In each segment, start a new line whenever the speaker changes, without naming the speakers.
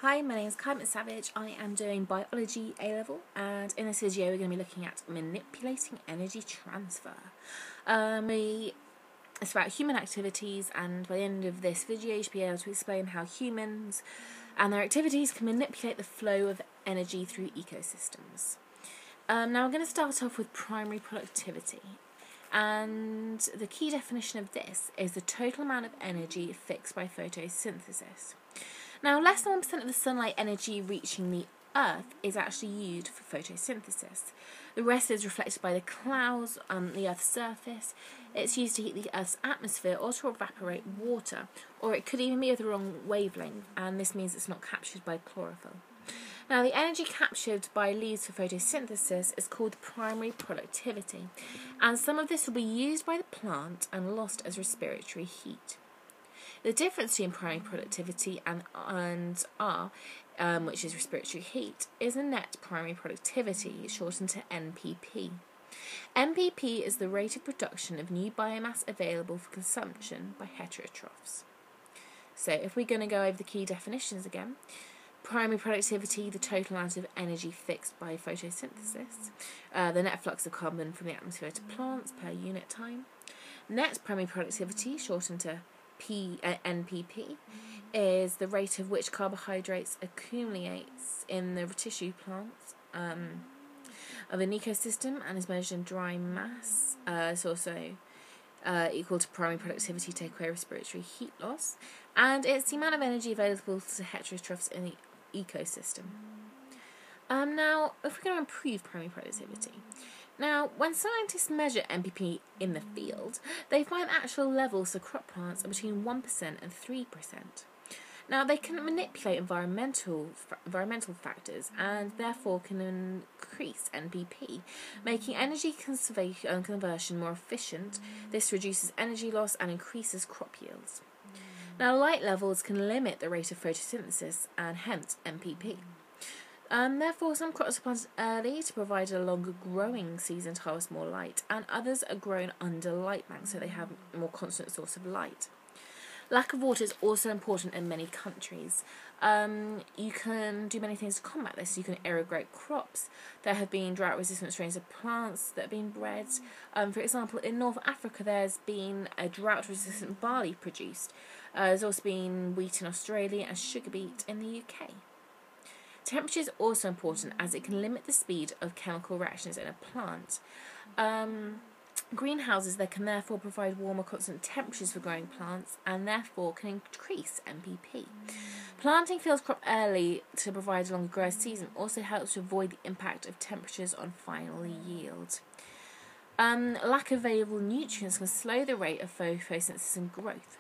Hi, my name is Kai Savage. I am doing Biology A-Level, and in this video we're going to be looking at manipulating energy transfer. It's about human activities, and by the end of this video you should be able to explain how humans and their activities can manipulate the flow of energy through ecosystems. Now we're going to start off with primary productivity. And the key definition of this is the total amount of energy fixed by photosynthesis. Now, less than 1% of the sunlight energy reaching the Earth is actually used for photosynthesis. The rest is reflected by the clouds on the Earth's surface. It's used to heat the Earth's atmosphere or to evaporate water, or it could even be of the wrong wavelength, and this means it's not captured by chlorophyll. Now, the energy captured by leaves for photosynthesis is called primary productivity, and some of this will be used by the plant and lost as respiratory heat. The difference between primary productivity and R, which is respiratory heat, is a net primary productivity, shortened to NPP. NPP is the rate of production of new biomass available for consumption by heterotrophs. So if we're going to go over the key definitions again, primary productivity, the total amount of energy fixed by photosynthesis, the net flux of carbon from the atmosphere to plants per unit time. Net primary productivity, shortened to NPP, is the rate of which carbohydrates accumulates in the tissue plants of an ecosystem and is measured in dry mass. It's also equal to primary productivity take away respiratory heat loss, and it's the amount of energy available to heterotrophs in the ecosystem. Now, if we're going to improve primary productivity, now, when scientists measure NPP in the field, they find actual levels for crop plants are between 1% and 3%. Now, they can manipulate environmental factors and therefore can increase NPP, making energy conversion more efficient. This reduces energy loss and increases crop yields. Now, light levels can limit the rate of photosynthesis and hence NPP. Therefore, some crops are planted early to provide a longer growing season to harvest more light, and others are grown under light banks so they have a more constant source of light. Lack of water is also important in many countries. You can do many things to combat this. You can irrigate crops. There have been drought-resistant strains of plants that have been bred. For example, in North Africa, there's been a drought-resistant barley produced. There's also been wheat in Australia and sugar beet in the UK. Temperature is also important as it can limit the speed of chemical reactions in a plant. Greenhouses can therefore provide warmer constant temperatures for growing plants and therefore can increase NPP. Planting field crop early to provide a longer growth season also helps to avoid the impact of temperatures on final yield. Lack of available nutrients can slow the rate of photosynthesis and growth.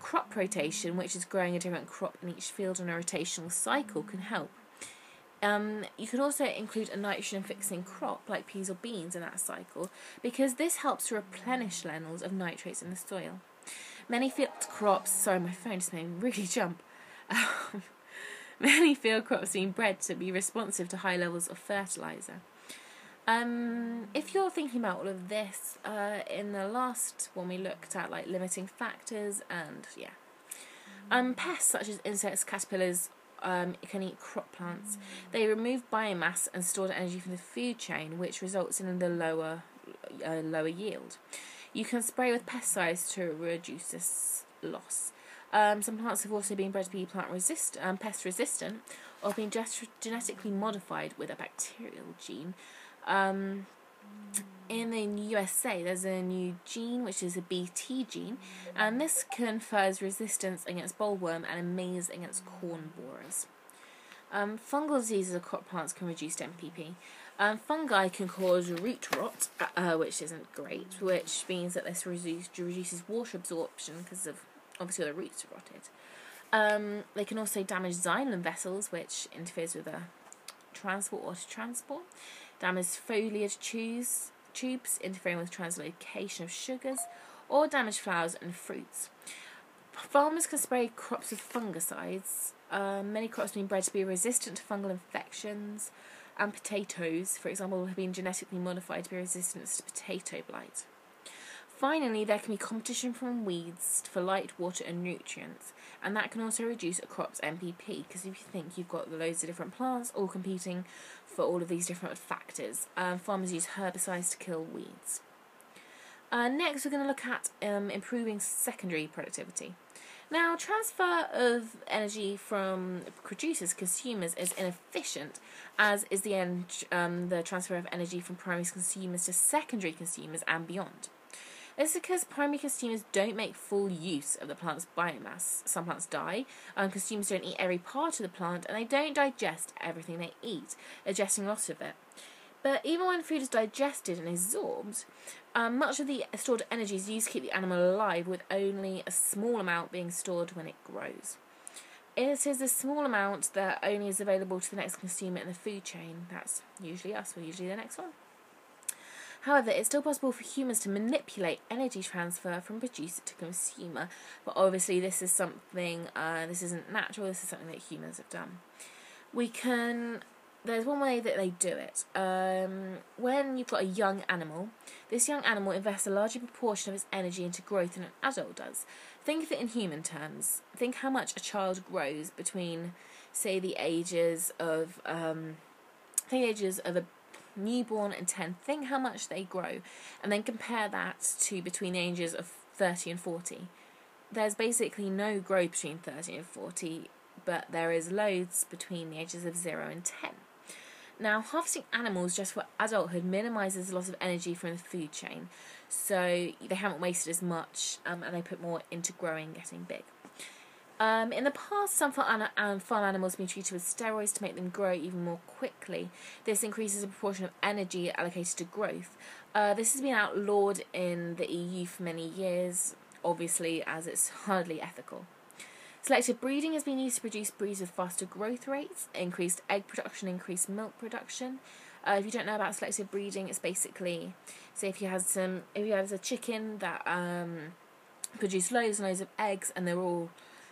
Crop rotation, which is growing a different crop in each field on a rotational cycle, can help. You could also include a nitrogen-fixing crop like peas or beans in that cycle because this helps to replenish levels of nitrates in the soil. Many field crops, sorry my phone just made me really jump, many field crops are being bred to be responsive to high levels of fertiliser. If you're thinking about all of this, in the last one we looked at like limiting factors and pests such as insects, caterpillars, can eat crop plants. They remove biomass and store energy from the food chain, which results in the lower yield. You can spray with pesticides to reduce this loss. Some plants have also been bred to be pest resistant, or been genetically modified with a bacterial gene. In the USA, there's a new gene, which is a BT gene, and this confers resistance against bollworm and maize against corn borers. Fungal diseases of crop plants can reduce NPP. Fungi can cause root rot, which isn't great, which means that this reduces water absorption because of obviously the roots are rotted. They can also damage xylem vessels, which interferes with the water transport, damage foliage tubes, interfering with translocation of sugars, or damage flowers and fruits. Farmers can spray crops with fungicides. Many crops have been bred to be resistant to fungal infections, and potatoes, for example, have been genetically modified to be resistant to potato blight. Finally, there can be competition from weeds for light, water and nutrients, and that can also reduce a crop's NPP, because if you think you've got loads of different plants all competing for all of these different factors, farmers use herbicides to kill weeds. Next, we're going to look at improving secondary productivity. Now, transfer of energy from producers to consumers is inefficient, as is the transfer of energy from primary consumers to secondary consumers and beyond. This is because primary consumers don't make full use of the plant's biomass. Some plants die, consumers don't eat every part of the plant, and they don't digest everything they eat, digesting lots of it. But even when food is digested and absorbed, much of the stored energy is used to keep the animal alive, with only a small amount being stored when it grows. It is a small amount that only is available to the next consumer in the food chain. That's usually us, or usually the next one. However, it's still possible for humans to manipulate energy transfer from producer to consumer, but obviously this is something, this isn't natural, this is something that humans have done. There's one way that they do it. When you've got a young animal, this young animal invests a larger proportion of its energy into growth than an adult does. Think of it in human terms. Think how much a child grows between, say, the ages of a newborn and 10. Think how much they grow, and then compare that to between the ages of 30 and 40. There's basically no growth between 30 and 40, but there is loads between the ages of 0 and 10. Now, harvesting animals just for adulthood minimises the loss of energy from the food chain, so they haven't wasted as much, and they put more into growing, getting big. In the past, some farm animals have been treated with steroids to make them grow even more quickly. This increases the proportion of energy allocated to growth. This has been outlawed in the EU for many years, obviously, as it's hardly ethical. Selective breeding has been used to produce breeds with faster growth rates, increased egg production, increased milk production. If you don't know about selective breeding, it's basically, say if you had a chicken that produced loads and loads of eggs, and they're all,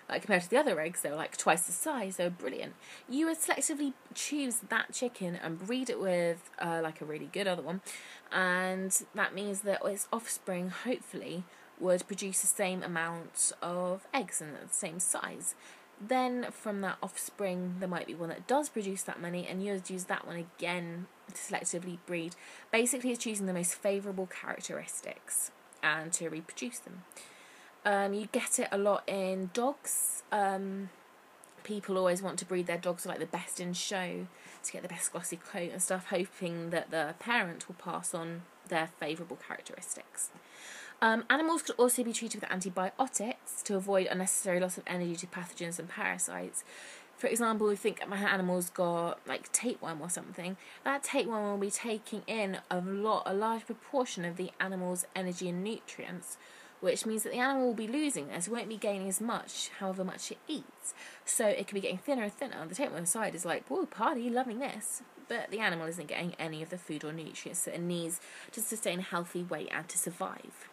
like, compared to the other eggs, they were like twice the size, they were brilliant. You would selectively choose that chicken and breed it with like a really good other one, and that means that its offspring hopefully would produce the same amount of eggs and the same size. Then from that offspring there might be one that does produce that many, and you would use that one again to selectively breed. Basically it's choosing the most favourable characteristics and to reproduce them. You get it a lot in dogs. People always want to breed their dogs like the best in show to get the best glossy coat and stuff, hoping that the parent will pass on their favourable characteristics. Animals could also be treated with antibiotics to avoid unnecessary loss of energy to pathogens and parasites. For example, if you think my animal's got like tapeworm or something, that tapeworm will be taking in a large proportion of the animal's energy and nutrients, which means that the animal will be losing this, it won't be gaining as much, however much it eats. So it could be getting thinner and thinner. The tapeworm side is like, whoa, party, loving this. But the animal isn't getting any of the food or nutrients that it needs to sustain a healthy weight and to survive.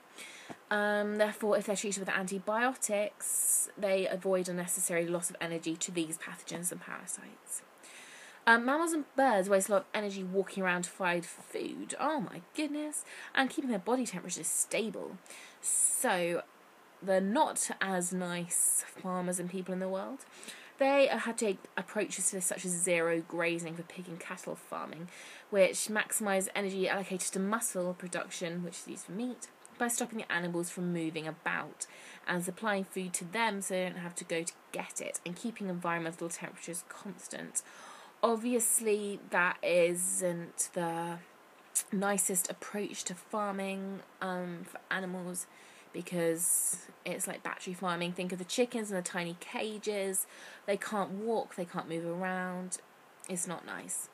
Therefore, if they're treated with antibiotics, they avoid unnecessary loss of energy to these pathogens and parasites. Mammals and birds waste a lot of energy walking around to find food. Oh my goodness. And keeping their body temperatures stable. So, the not as nice farmers and people in the world, they had to take approaches to this such as zero grazing for pig and cattle farming, which maximise energy allocated to muscle production, which is used for meat, by stopping the animals from moving about and supplying food to them so they don't have to go to get it, and keeping environmental temperatures constant. Obviously, that isn't the nicest approach to farming for animals, because it's like battery farming. Think of the chickens in the tiny cages. They can't walk, they can't move around. It's not nice.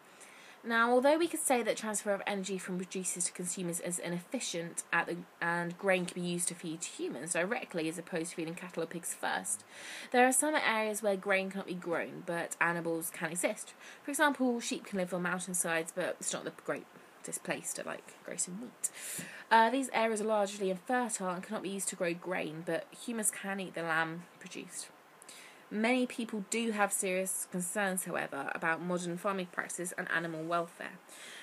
Now, although we could say that transfer of energy from producers to consumers is inefficient and grain can be used to feed humans directly as opposed to feeding cattle or pigs first, there are some areas where grain cannot be grown, but animals can exist. For example, sheep can live on mountainsides, but it's not the greatest place to grow some wheat. These areas are largely infertile and cannot be used to grow grain, but humans can eat the lamb produced. Many people do have serious concerns, however, about modern farming practices and animal welfare.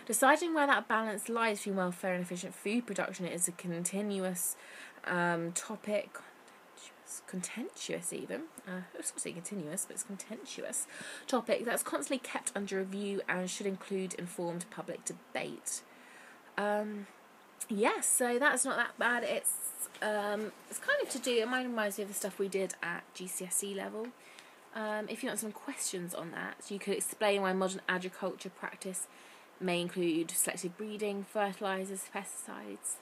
Deciding where that balance lies between welfare and efficient food production is a continuous topic. contentious even, it's not saying continuous, but it's contentious topic that's constantly kept under review and should include informed public debate. Yes, so that's not that bad. It's kind of to do, it reminds me of the stuff we did at GCSE level. If you want some questions on that, you could explain why modern agriculture practice may include selective breeding, fertilisers, pesticides.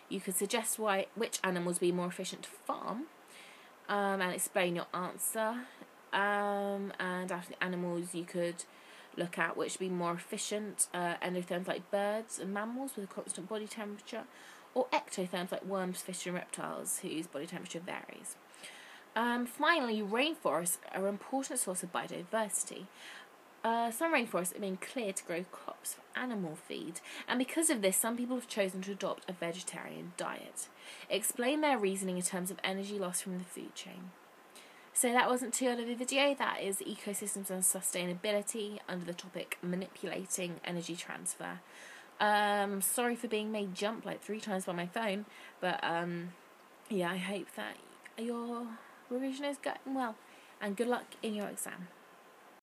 You could suggest which animals be more efficient to farm, and explain your answer. And after the animals, you could look at which would be more efficient, endotherms like birds and mammals with a constant body temperature, or ectotherms like worms, fish and reptiles whose body temperature varies. Finally, rainforests are an important source of biodiversity. Some rainforests are being cleared to grow crops for animal feed, and because of this, some people have chosen to adopt a vegetarian diet. Explain their reasoning in terms of energy loss from the food chain. So that wasn't too out of a video. That is ecosystems and sustainability under the topic manipulating energy transfer. Sorry for being made jump like 3 times by my phone, but yeah, I hope that your revision is going well, and good luck in your exam.